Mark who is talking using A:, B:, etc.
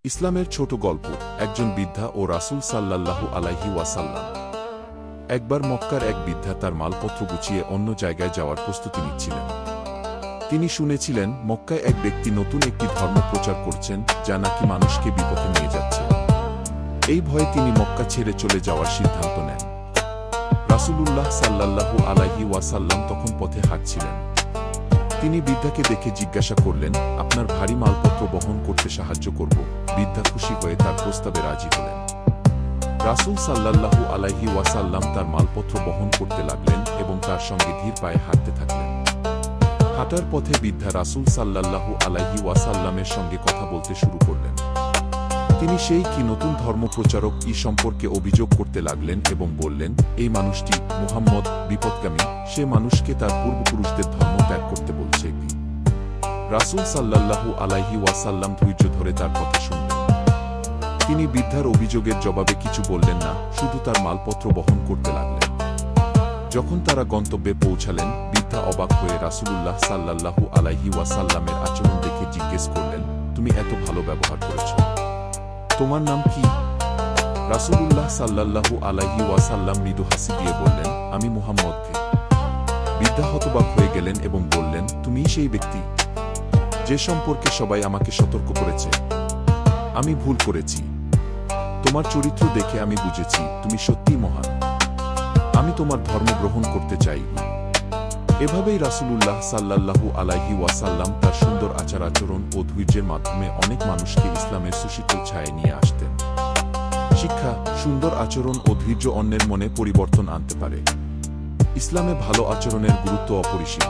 A: ইসলামের ছোট গল্প। একজন বৃদ্ধা ও রাসূল সাল্লাল্লাহু আলাইহি ওয়াসাল্লাম। একবার মক্কার এক বৃদ্ধা তার মালপত্র গুছিয়ে অন্য জায়গায় যাওয়ার প্রস্তুতি নিচ্ছিলেন। তিনি শুনেছিলেন মক্কায় এক ব্যক্তি নতুন একটি ধর্ম প্রচার করছেন, যা নাকি মানুষকে বিপথে নিয়ে যাচ্ছে। এই ভয়ে তিনি মক্কা ছেড়ে চলে যাওয়ার সিদ্ধান্ত নেন। রাসূলুল্লাহ সাল্লাল্লাহু আলাইহি ওয়াসাল্লাম তখন পথে হাঁটছিলেন। তিনি বৃদ্ধাকে দেখে জিজ্ঞাসা করলেন, আপনার ভারী মালপত্র বহন করতে সাহায্য করব। বৃদ্ধা খুশি হয়ে তার প্রস্তাবে রাজি হলেন। রাসূল সাল্লাল্লাহু আলাইহি ওয়াসাল্লাম তার মালপত্র বহন করতে লাগলেন এবং তার সঙ্গে ধীর পায়ে হাঁটতে থাকলেন। হাঁটার পথে বৃদ্ধা রাসূল সাল্লাল্লাহু আলাইহি ওয়াসাল্লামের সঙ্গে কথা বলতে শুরু করলেন। তিনি সেই কি নতুন ধর্মপ্রচারক সম্পর্কে অভিযোগ করতে লাগলেন এবং বললেন, এই মানুষটি মুহাম্মদ বিপদগামী, সে মানুষকে তার পূর্বপুরুষদের ধর্ম ত্যাগ করতে বলছে। রাসূল সাল্লাল্লাহু আলাইহি ওয়াসাল্লাম ধৈর্য ধরে তার কথা শুনলেন। তিনি বৃদ্ধার অভিযোগের জবাবে কিছু বললেন না, শুধু তার মালপত্র বহন করতে লাগলেন। যখন তারা গন্তব্যে পৌঁছালেন, বৃদ্ধা অবাক হয়ে রাসূলুল্লাহ সাল্লাল্লাহু আলাইহি ওয়াসাল্লামের আচরণ দেখে জিজ্ঞেস করলেন, তুমি এত ভালো ব্যবহার করেছ, তোমার নাম কি? রাসূলুল্লাহ সাল্লাল্লাহু আলাইহি ওয়াসাল্লাম মৃদু হাসি দিয়ে বললেন, আমি মুহাম্মদকে। বৃদ্ধা হতবাক হয়ে গেলেন এবং বললেন, তুমিই সেই ব্যক্তি যে সম্পর্কে সবাই আমাকে সতর্ক করেছে। আমি ভুল করেছি। তোমার চরিত্র দেখে আমি বুঝেছি তুমি সত্যিই মহান। আমি তোমার ধর্ম গ্রহণ করতে চাই। এভাবেই রাসূলুল্লাহ সাল্লাল্লাহু আলাইহি ওয়াসাল্লাম তার সুন্দর আচার আচরণ ও ধৈর্যের মাধ্যমে অনেক মানুষকে ইসলামের সুশীতল ছায়ায় নিয়ে আসতেন। শিক্ষা: সুন্দর আচরণ ও ধৈর্য অন্যের মনে পরিবর্তন আনতে পারে। ইসলামে ভালো আচরণের গুরুত্ব অপরিসীম।